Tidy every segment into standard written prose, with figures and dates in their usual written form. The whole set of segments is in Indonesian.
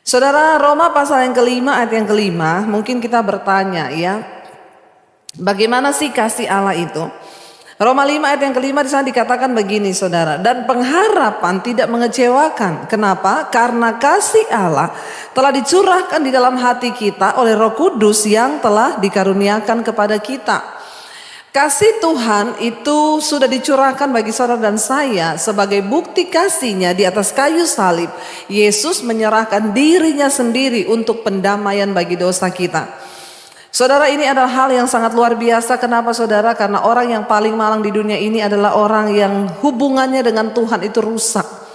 Saudara, Roma pasal yang kelima ayat yang kelima, mungkin kita bertanya ya, bagaimana sih kasih Allah itu? Roma 5 ayat yang kelima di sana dikatakan begini saudara, dan pengharapan tidak mengecewakan. Kenapa? Karena kasih Allah telah dicurahkan di dalam hati kita oleh Roh Kudus yang telah dikaruniakan kepada kita. Kasih Tuhan itu sudah dicurahkan bagi saudara dan saya sebagai bukti kasihnya di atas kayu salib. Yesus menyerahkan dirinya sendiri untuk pendamaian bagi dosa kita. Saudara, ini adalah hal yang sangat luar biasa. Kenapa saudara? Karena orang yang paling malang di dunia ini adalah orang yang hubungannya dengan Tuhan itu rusak.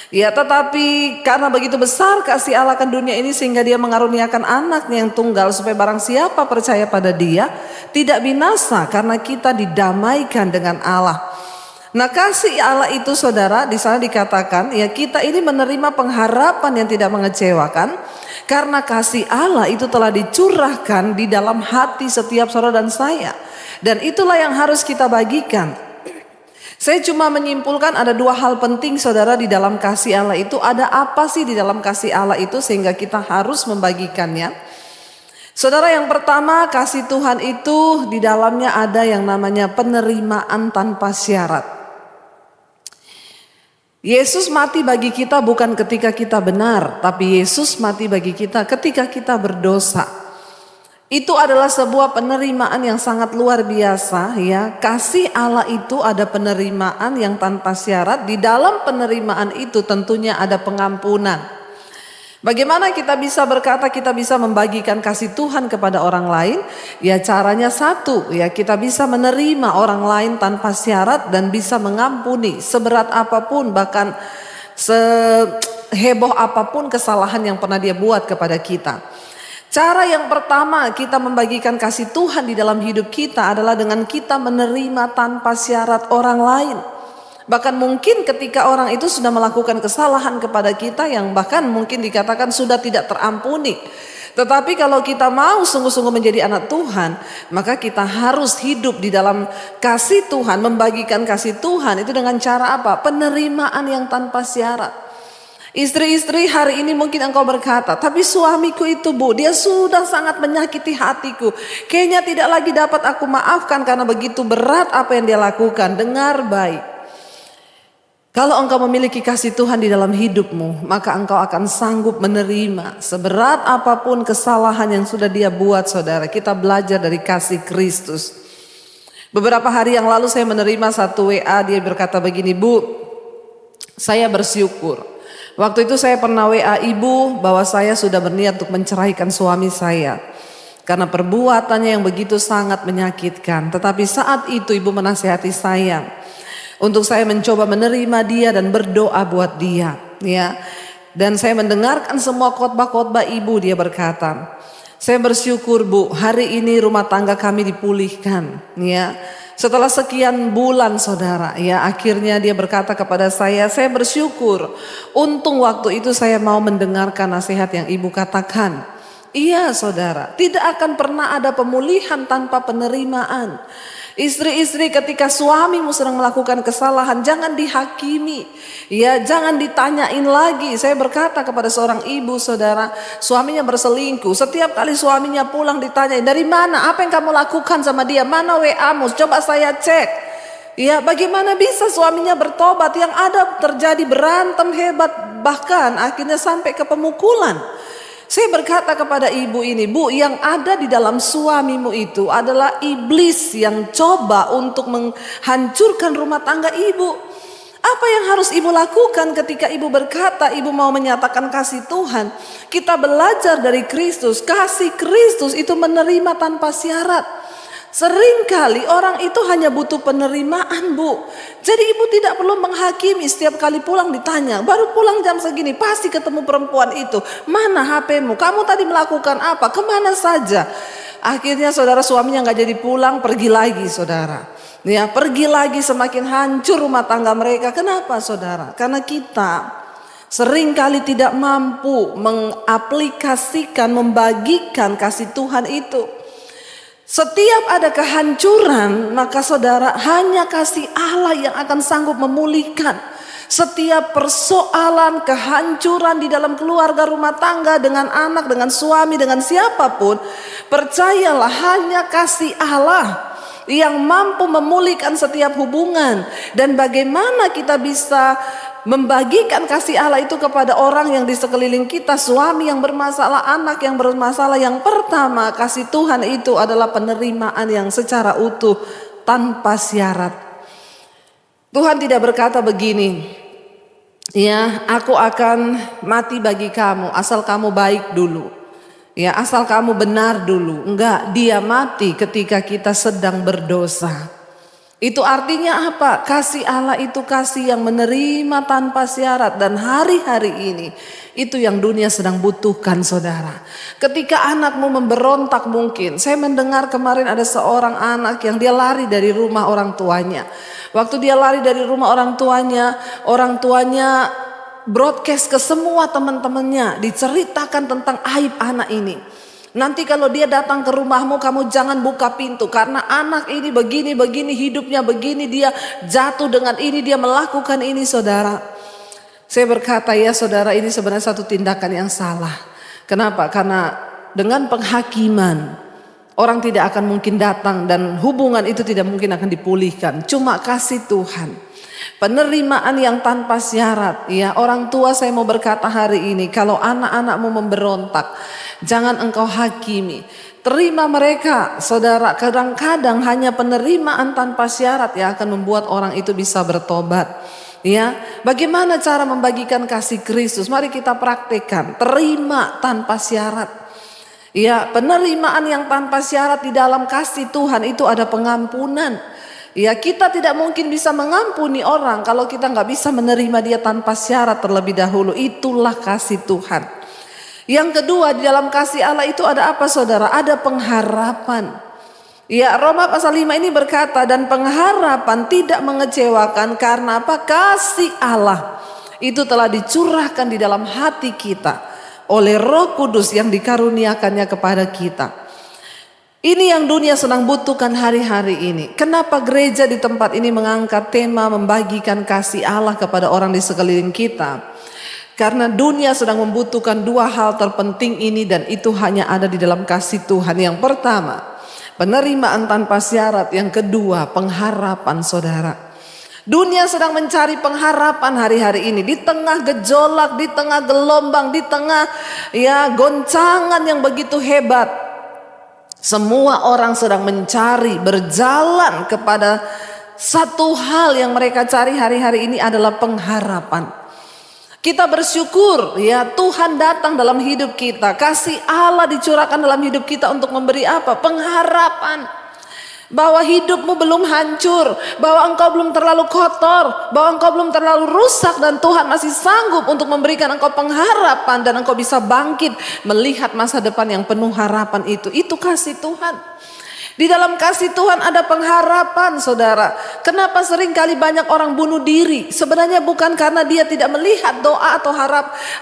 Ya, tetapi karena begitu besar kasih Allah akan dunia ini sehingga dia mengaruniakan anaknya yang tunggal supaya barang siapa percaya pada dia tidak binasa karena kita didamaikan dengan Allah. Nah, kasih Allah itu saudara di sana dikatakan ya, kita ini menerima pengharapan yang tidak mengecewakan karena kasih Allah itu telah dicurahkan di dalam hati setiap saudara dan saya. Dan itulah yang harus kita bagikan. Saya cuma menyimpulkan ada dua hal penting saudara di dalam kasih Allah itu. Ada apa sih di dalam kasih Allah itu sehingga kita harus membagikannya? Saudara, yang pertama, kasih Tuhan itu di dalamnya ada yang namanya penerimaan tanpa syarat. Yesus mati bagi kita bukan ketika kita benar, tapi Yesus mati bagi kita ketika kita berdosa. Itu adalah sebuah penerimaan yang sangat luar biasa ya. Kasih Allah itu ada penerimaan yang tanpa syarat. Di dalam penerimaan itu tentunya ada pengampunan. Bagaimana kita bisa berkata kita bisa membagikan kasih Tuhan kepada orang lain? Ya, caranya satu ya, kita bisa menerima orang lain tanpa syarat dan bisa mengampuni seberat apapun, bahkan seheboh apapun kesalahan yang pernah dia buat kepada kita. Cara yang pertama kita membagikan kasih Tuhan di dalam hidup kita adalah dengan kita menerima tanpa syarat orang lain. Bahkan mungkin ketika orang itu sudah melakukan kesalahan kepada kita yang bahkan mungkin dikatakan sudah tidak terampuni. Tetapi kalau kita mau sungguh-sungguh menjadi anak Tuhan, maka kita harus hidup di dalam kasih Tuhan, membagikan kasih Tuhan itu dengan cara apa? Penerimaan yang tanpa syarat. Istri-istri, hari ini mungkin engkau berkata, tapi suamiku itu bu, dia sudah sangat menyakiti hatiku. Kayaknya tidak lagi dapat aku maafkan karena begitu berat apa yang dia lakukan. Dengar baik. Kalau engkau memiliki kasih Tuhan di dalam hidupmu, maka engkau akan sanggup menerima seberat apapun kesalahan yang sudah dia buat saudara. Kita belajar dari kasih Kristus. Beberapa hari yang lalu saya menerima satu WA, dia berkata begini, bu, saya bersyukur. Waktu itu saya pernah WA ibu bahwa saya sudah berniat untuk menceraikan suami saya. Karena perbuatannya yang begitu sangat menyakitkan. Tetapi saat itu ibu menasihati saya untuk saya mencoba menerima dia dan berdoa buat dia, ya. Dan saya mendengarkan semua khotbah-khotbah ibu, dia berkata, saya bersyukur bu, hari ini rumah tangga kami dipulihkan, ya. Setelah sekian bulan saudara, ya, akhirnya dia berkata kepada saya bersyukur. Untung waktu itu saya mau mendengarkan nasihat yang ibu katakan. Iya saudara, tidak akan pernah ada pemulihan tanpa penerimaan. Istri-istri, ketika suamimu sedang melakukan kesalahan, jangan dihakimi, ya, jangan ditanyain lagi. Saya berkata kepada seorang ibu saudara, suaminya berselingkuh. Setiap kali suaminya pulang ditanyain, dari mana, apa yang kamu lakukan sama dia, mana WA-mu, coba saya cek. Ya, bagaimana bisa suaminya bertobat? Yang ada terjadi berantem hebat, bahkan akhirnya sampai ke pemukulan. Saya berkata kepada ibu ini, bu, yang ada di dalam suamimu itu adalah iblis yang coba untuk menghancurkan rumah tangga ibu. Apa yang harus ibu lakukan ketika ibu berkata ibu mau menyatakan kasih Tuhan? Kita belajar dari Kristus, kasih Kristus itu menerima tanpa syarat. Seringkali orang itu hanya butuh penerimaan bu. Jadi ibu tidak perlu menghakimi. Setiap kali pulang ditanya, baru pulang jam segini pasti ketemu perempuan itu. Mana HP-mu? Kamu tadi melakukan apa? Kemana saja? Akhirnya saudara, suaminya gak jadi pulang, pergi lagi saudara. Ya, pergi lagi, semakin hancur rumah tangga mereka. Kenapa saudara? Karena kita seringkali tidak mampu mengaplikasikan, membagikan kasih Tuhan itu. Setiap ada kehancuran, maka saudara, hanya kasih Allah yang akan sanggup memulihkan. Setiap persoalan, kehancuran di dalam keluarga, rumah tangga, dengan anak, dengan suami, dengan siapapun, percayalah hanya kasih Allah yang mampu memulihkan setiap hubungan. Dan bagaimana kita bisa membagikan kasih Allah itu kepada orang yang di sekeliling kita, suami yang bermasalah, anak yang bermasalah. Yang pertama, kasih Tuhan itu adalah penerimaan yang secara utuh tanpa syarat. Tuhan tidak berkata begini, ya aku akan mati bagi kamu asal kamu baik dulu, ya asal kamu benar dulu. Enggak, dia mati ketika kita sedang berdosa. Itu artinya apa? Kasih Allah itu kasih yang menerima tanpa syarat. Dan hari-hari ini itu yang dunia sedang butuhkan, saudara. Ketika anakmu memberontak mungkin. Saya mendengar kemarin ada seorang anak yang dia lari dari rumah orang tuanya. Waktu dia lari dari rumah orang tuanya broadcast ke semua teman-temannya. Diceritakan tentang aib anak ini. Nanti kalau dia datang ke rumahmu, kamu jangan buka pintu. Karena anak ini begini, hidupnya begini, dia jatuh dengan ini, dia melakukan ini, saudara. Saya berkata, ya saudara, ini sebenarnya satu tindakan yang salah. Kenapa? Karena dengan penghakiman, orang tidak akan mungkin datang dan hubungan itu tidak mungkin akan dipulihkan. Cuma kasih Tuhan, penerimaan yang tanpa syarat. Ya, orang tua saya mau berkata hari ini, kalau anak-anakmu memberontak, jangan engkau hakimi. Terima mereka, saudara. Kadang-kadang hanya penerimaan tanpa syarat yang akan membuat orang itu bisa bertobat. Ya, bagaimana cara membagikan kasih Kristus? Mari kita praktekkan. Terima tanpa syarat. Ya, penerimaan yang tanpa syarat di dalam kasih Tuhan itu ada pengampunan. Ya, kita tidak mungkin bisa mengampuni orang kalau kita nggak bisa menerima dia tanpa syarat terlebih dahulu. Itulah kasih Tuhan. Yang kedua, di dalam kasih Allah itu ada apa, saudara? Ada pengharapan. Ya, Roma pasal 5 ini berkata, dan pengharapan tidak mengecewakan karena apa? Kasih Allah itu telah dicurahkan di dalam hati kita oleh Roh Kudus yang dikaruniakannya kepada kita. Ini yang dunia sedang butuhkan hari-hari ini. Kenapa gereja di tempat ini mengangkat tema membagikan kasih Allah kepada orang di sekeliling kita? Karena dunia sedang membutuhkan dua hal terpenting ini, dan itu hanya ada di dalam kasih Tuhan. Yang pertama, penerimaan tanpa syarat. Yang kedua, pengharapan, saudara. Dunia sedang mencari pengharapan hari-hari ini. Di tengah gejolak, di tengah gelombang, di tengah goncangan yang begitu hebat. Semua orang sedang mencari, berjalan kepada satu hal yang mereka cari hari-hari ini adalah pengharapan. Kita bersyukur, ya, Tuhan datang dalam hidup kita. Kasih Allah dicurahkan dalam hidup kita untuk memberi apa? Pengharapan. Bahwa hidupmu belum hancur, bahwa engkau belum terlalu kotor, bahwa engkau belum terlalu rusak, dan Tuhan masih sanggup untuk memberikan engkau pengharapan, dan engkau bisa bangkit melihat masa depan yang penuh harapan itu. Itu kasih Tuhan. Di dalam kasih Tuhan ada pengharapan, saudara. Kenapa seringkali banyak orang bunuh diri? Sebenarnya bukan karena dia tidak melihat doa atau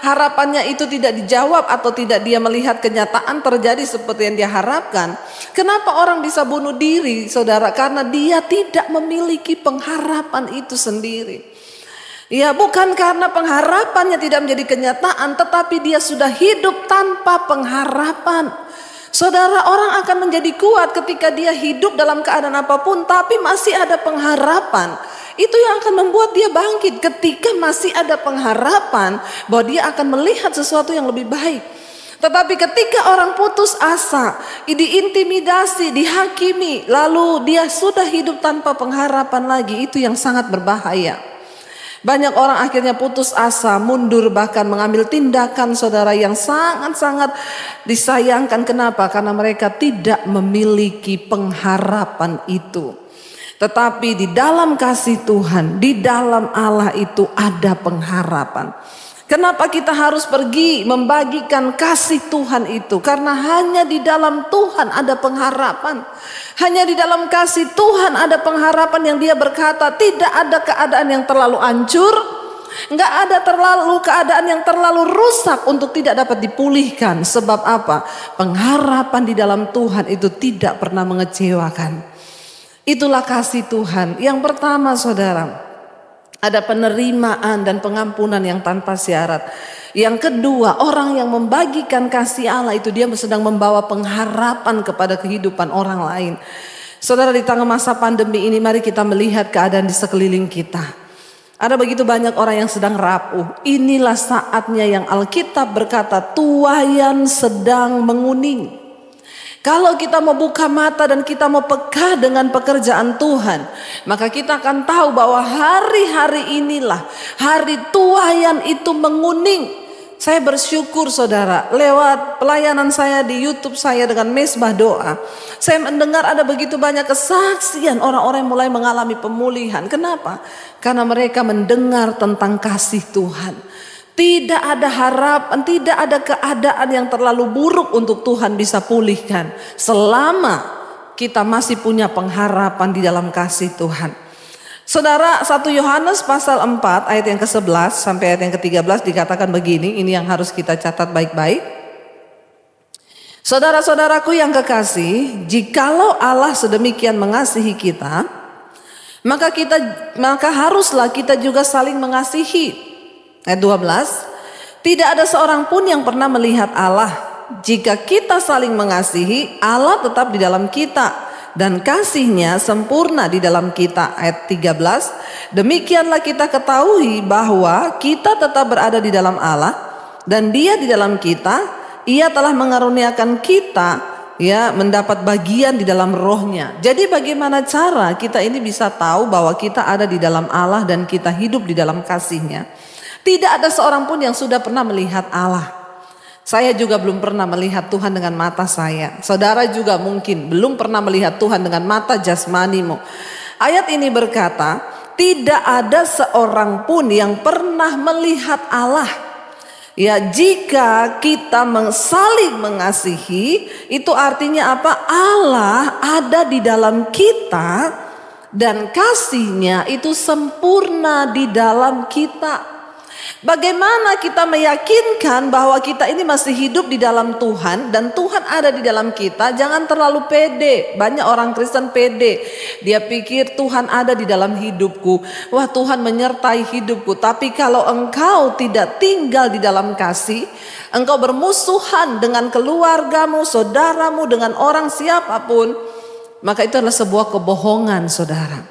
harapannya itu tidak dijawab, atau tidak dia melihat kenyataan terjadi seperti yang dia harapkan. Kenapa orang bisa bunuh diri, saudara? Karena dia tidak memiliki pengharapan itu sendiri. Ya, bukan karena pengharapannya tidak menjadi kenyataan, tetapi dia sudah hidup tanpa pengharapan. Saudara, orang akan menjadi kuat ketika dia hidup dalam keadaan apapun, tapi masih ada pengharapan. Itu yang akan membuat dia bangkit ketika masih ada pengharapan bahwa dia akan melihat sesuatu yang lebih baik. Tetapi ketika orang putus asa, diintimidasi, dihakimi, lalu dia sudah hidup tanpa pengharapan lagi, itu yang sangat berbahaya. Banyak orang akhirnya putus asa, mundur, bahkan mengambil tindakan, saudara, yang sangat-sangat disayangkan. Kenapa? Karena mereka tidak memiliki pengharapan itu. Tetapi di dalam kasih Tuhan, di dalam Allah itu ada pengharapan. Kenapa kita harus pergi membagikan kasih Tuhan itu? Karena hanya di dalam Tuhan ada pengharapan. Hanya di dalam kasih Tuhan ada pengharapan yang dia berkata, tidak ada keadaan yang terlalu hancur, enggak ada keadaan yang terlalu rusak untuk tidak dapat dipulihkan. Sebab apa? Pengharapan di dalam Tuhan itu tidak pernah mengecewakan. Itulah kasih Tuhan. Yang pertama, saudara, Ada penerimaan dan pengampunan yang tanpa syarat. Yang kedua, orang yang membagikan kasih Allah itu dia sedang membawa pengharapan kepada kehidupan orang lain. Saudara, di tengah masa pandemi ini mari kita melihat keadaan di sekeliling kita. Ada begitu banyak orang yang sedang rapuh. Inilah saatnya yang Alkitab berkata tuaian sedang menguning. Kalau kita mau buka mata dan kita mau peka dengan pekerjaan Tuhan, maka kita akan tahu bahwa hari-hari inilah hari tuaian itu menguning. Saya bersyukur saudara, lewat pelayanan saya di YouTube saya dengan Mesbah Doa, saya mendengar ada begitu banyak kesaksian orang-orang yang mulai mengalami pemulihan. Kenapa? Karena mereka mendengar tentang kasih Tuhan. Tidak ada harapan, tidak ada keadaan yang terlalu buruk untuk Tuhan bisa pulihkan selama kita masih punya pengharapan di dalam kasih Tuhan. Saudara, 1 Yohanes pasal 4 ayat yang ke-11 sampai ayat yang ke-13 dikatakan begini, ini yang harus kita catat baik-baik. Saudara-saudaraku yang kekasih, jikalau Allah sedemikian mengasihi kita, maka haruslah kita juga saling mengasihi. Ayat 12, tidak ada seorang pun yang pernah melihat Allah. Jika kita saling mengasihi, Allah tetap di dalam kita dan kasihnya sempurna di dalam kita. Ayat 13, demikianlah kita ketahui bahwa kita tetap berada di dalam Allah dan Dia di dalam kita. Ia telah mengaruniakan kita mendapat bagian di dalam rohnya. Jadi bagaimana cara kita ini bisa tahu bahwa kita ada di dalam Allah dan kita hidup di dalam kasihnya? Tidak ada seorang pun yang sudah pernah melihat Allah. Saya juga belum pernah melihat Tuhan dengan mata saya. Saudara juga mungkin belum pernah melihat Tuhan dengan mata jasmanimu. Ayat ini berkata, tidak ada seorang pun yang pernah melihat Allah. Ya, jika kita saling mengasihi, itu artinya apa? Allah ada di dalam kita dan kasihnya itu sempurna di dalam kita. Bagaimana kita meyakinkan bahwa kita ini masih hidup di dalam Tuhan dan Tuhan ada di dalam kita? Jangan terlalu pede. Banyak orang Kristen pede. Dia pikir Tuhan ada di dalam hidupku. Wah, Tuhan menyertai hidupku. Tapi kalau engkau tidak tinggal di dalam kasih, engkau bermusuhan dengan keluargamu, saudaramu, dengan orang siapapun, maka itu adalah sebuah kebohongan, saudara.